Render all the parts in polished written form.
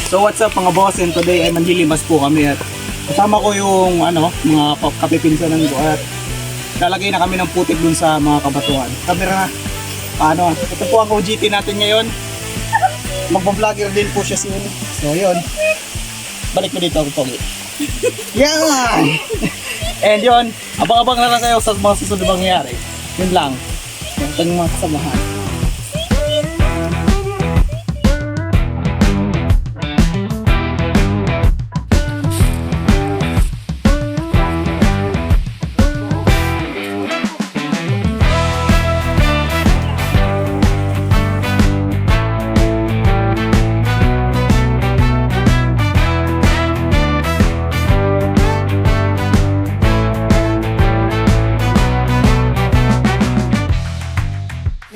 So what's up mga boss, and today ay manlilimas po kami at kasama ko yung mga kapipinsanan ko at lalagay na kami ng putik dun sa mga kabatuhan. Kamera na, ito po ang OGT natin ngayon. Magpa-vlogger din po siya soon. So yun, balik mo dito ako pogi. Yan! And yun, abang-abang na lang kayo sa mga susunod na mangyayari. Yun lang, yung mga kasamahan.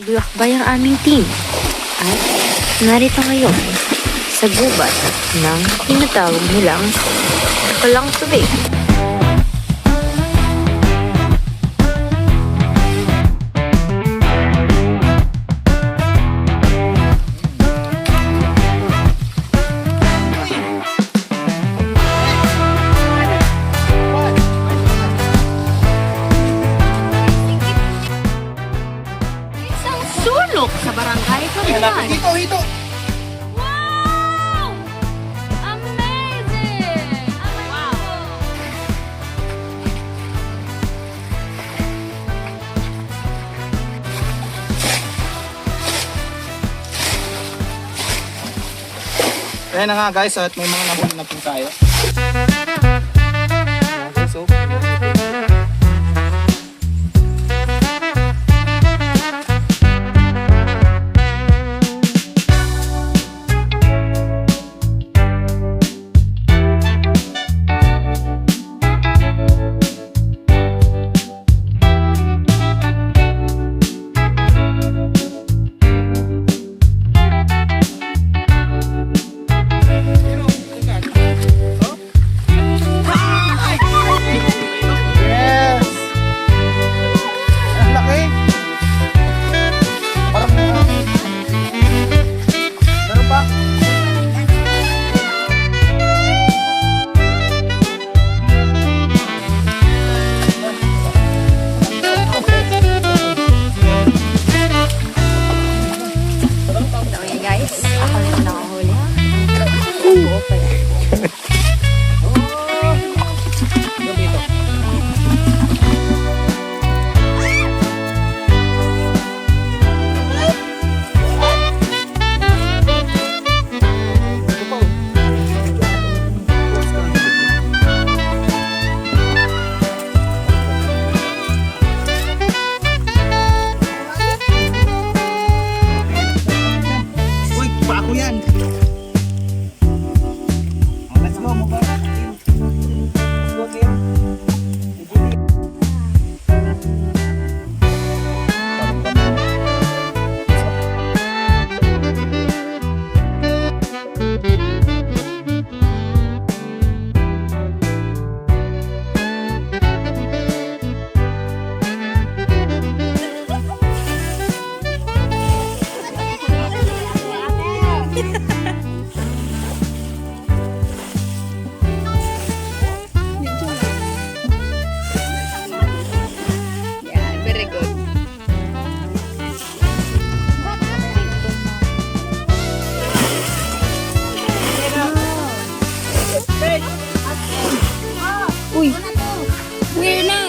Naglakbay ang aming team at narito ngayon sa gubat ng tinatawag nilang Palang Tubig. Sulok sa barangay Kabilan. Hito! Wow! Amazing! Wow! Ayan na nga guys, at may mga nahuli na po tayo. So, yes! Ang laki! Parang meron pa? Okay guys, ako na nakahuli. Oo pala. Uy, pako yan! Oh, let's go, move on. Let's go, team. Yeah, very good. Uy! Weird na!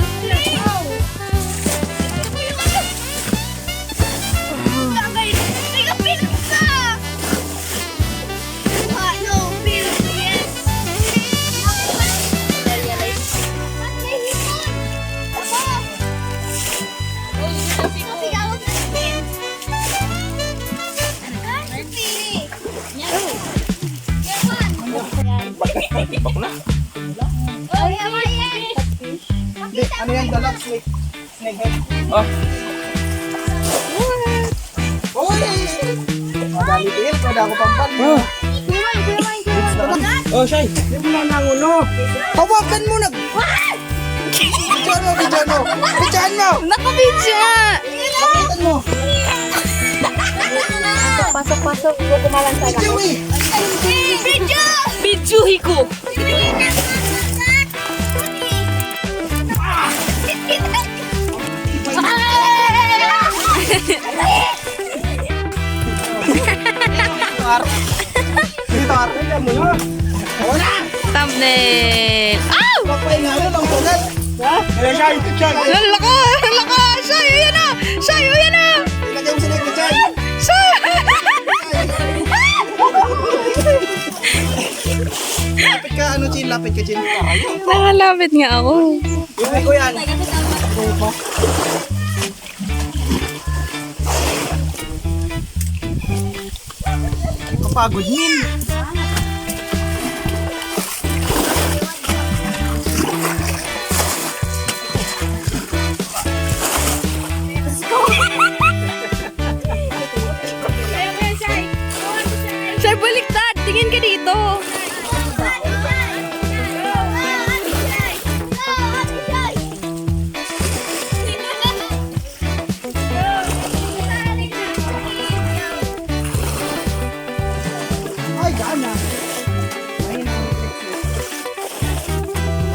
Ano yan, dalak? Snakehead? Oh. Uy! Madali din, pwede ako pampal. Oh, Shay! Hindi mo na nangulo. Hawakan mo na! Bidyan mo! Bidyan mo! Nakabidyo nga! Lapitan mo! Pasok. Kumalan sana ako. Bidyuhi ko! Dito, Arnel, mo yun. Wala! Thumbnail! Ow! Bakpay nga yun, ang tugat. Ha? Shay! Lako! Shay! Ayan na! Shay! Ayan na! Ilagay mo sa leg mo, Shay! Shay! Lapit ka, ano, Chin? Lapit ka, Chin. Nakalapit nga ako. Iwi ko yan. Kapagod, Min. Shay, baliktad! Tingin ka dito! Ay, gaan na. Mahina ang reflection.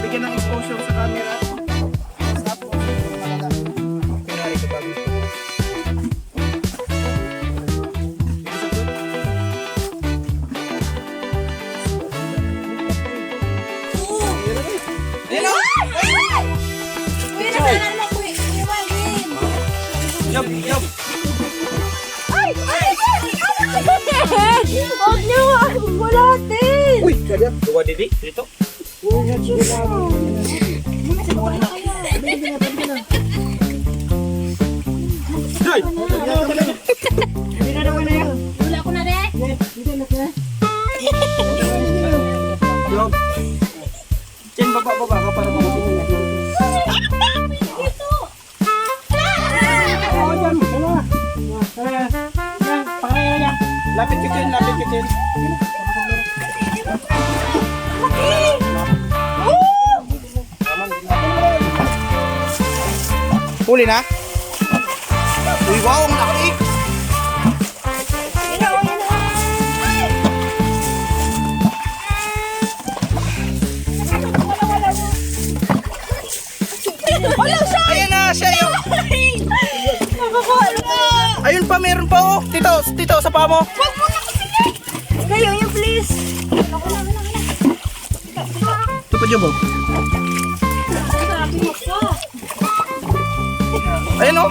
Bigyan ng exposure sa camera. Tapos, malala. Pinari ko bago. Jump! Huwag niyo! Wala din! Uy, kaya. Dua didi dito. Hey! Wala ko na rin! Jump! Chin, baba ka para mabuti. Lapit ka, Chin. Huli na? Uy, wow, ang laki! Ayan na, siya yung... Ayun pa, meron pa oh. Tito, sa paa mo. Kayo yung please! Ito pa, Jobo. Ayun oh.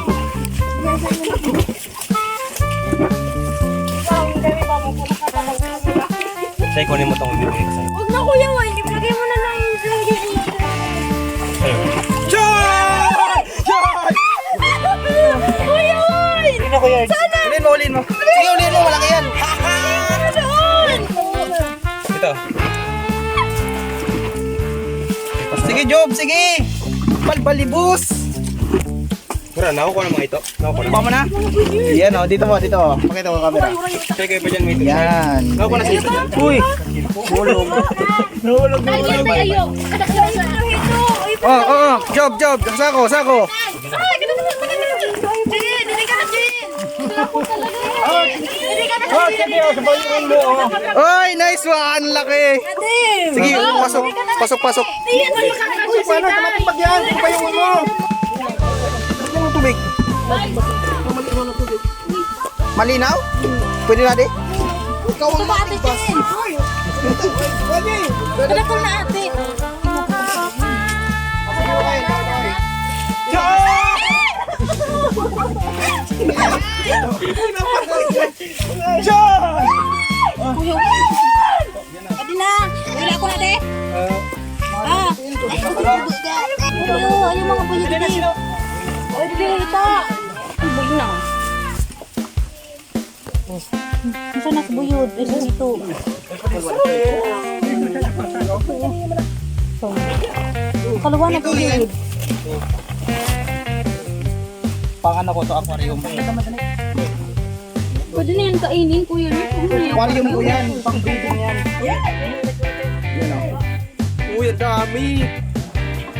Say kunin mo tong bibigay ko sa'yo. Huwag na kuya, why? Ilagay mo na lang yung Sa'yo. Kuya, why? Hindi ko yan. Ulin mo. Sige, ulin mo. Malaki yan. Ito. Sige, Job. Sige. Balbalibus. Mura, nakuha na mga ito. Nakuha na. Pa mo na. Yan oh. Dito mo. Pakita ko camera. Say kayo pa dyan may ito. Yan. Nakuha na sa ito dyan. Uy. Hulog. Ayo! Oh. Job. Sako. Oy, nice one. Laki. Sige, pasok. Paano? Tumatipag yan. Payungan mo. Ano ang tubig? Malinaw? Pwede na di? Ikaw ang matibas. Pwede. Ada ko na ate. Adi na. Wala ko na ate. Ay, mga buyod din. Ay, dito. Ay, buyod na. Isa na buyod. Ay, dito. Kaluwa na buyod. Pangan ako to aquarium. Pwede na yan kainin, kuya. Aquarium ko yan. Pang breeding yan. Yan o. Uy, ang dami.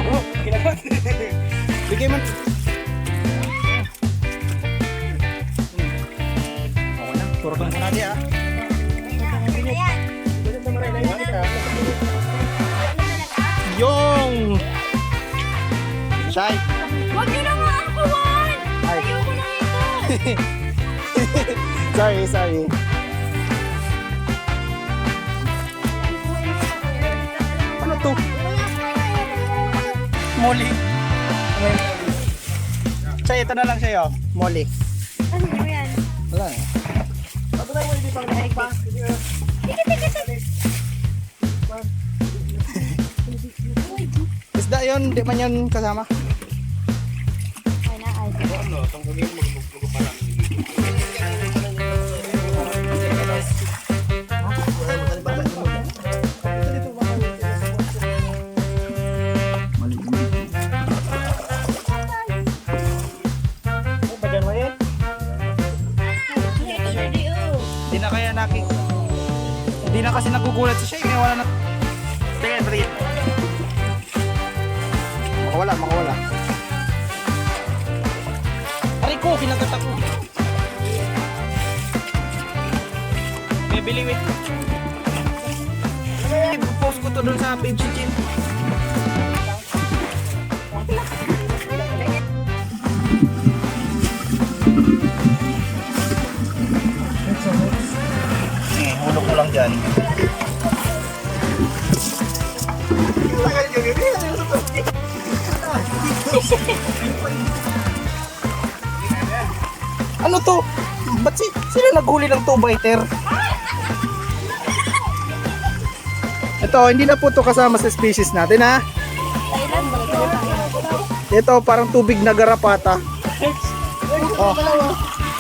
Oh, kinabat. Bigay man. Okay na. Tutong ko na di ah. Yung Shy. Huwag niyo na nga ako, Juan! Ay. Ayoko na ito! Sorry. Ano to? Molly. Shay, ito na lang sa'yo. Molly. Ano mo yan? Wala eh. Isda yun, di man yun kasama. Ay na, ay. Hindi na kaya hindi na kasi nagugulat si Shay, kaya wala na. Tingnan, tingnan. Makawala. Aray ko, kinagat ako. May biliwit. Post ko to doon sa page si Chin. Hulog ko lang dyan. Ano to? Ba't sila naghuli ng 2-biter? Ito, hindi na po to kasama sa species natin ha. Ito, parang tubig na garapata. Oh.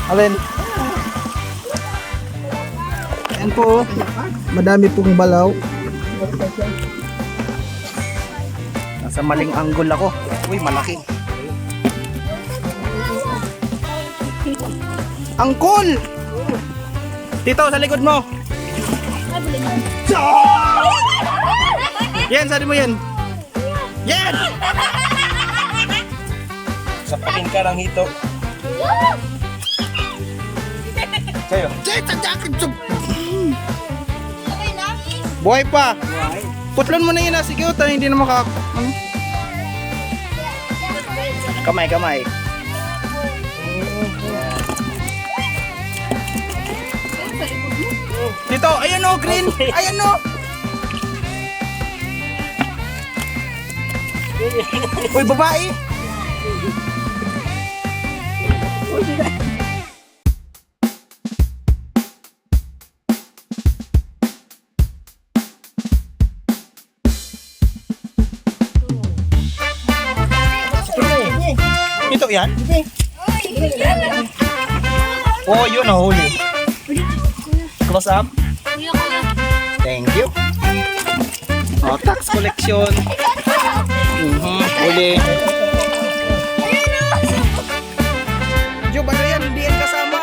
Alin? Ayan po, madami pong balaw. Nasa maling angle ako. Uy, malaki. Angkol! Tito, sa likod mo. Yan, sali mo yan. Yan! Sapakin ka ng hito. Sa'yo. Buhay pa. Putlon mo na yun, sige, tayo hindi na maka... Kamay. Dito, ayan o, green. Ayan o. Uy, babae. Ito yan? Oh, yun huli. Close up. Thank you. Oh, tax collection. Huli. Jo, ano yan? Hindi yan kasama.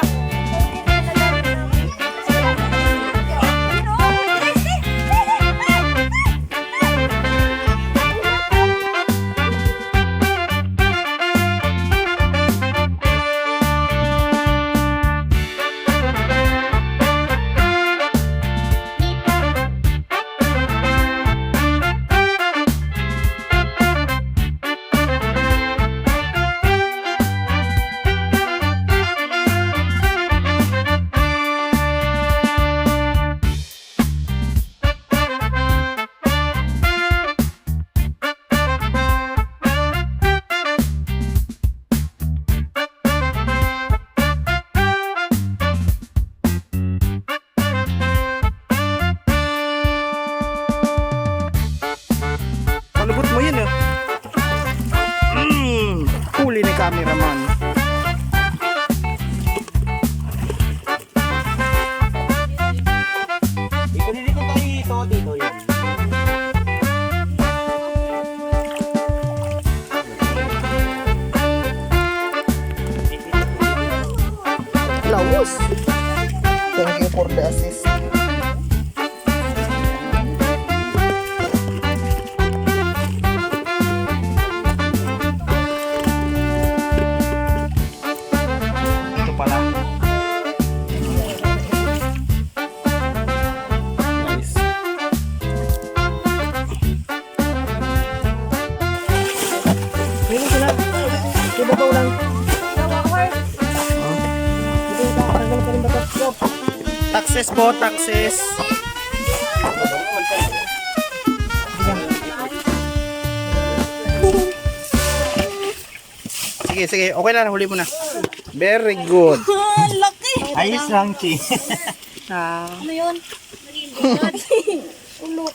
Palubot mo yun huli ni cameraman. Dito tayo dito yan. Laos. Thank you for the assist. Ito pala. Ibabaw lang. Taxes po, taxes. Sige, sige. Okay na, huli mo na. Very good. Laki! Ayos lang, Chi. Ano yun? Naging ulo.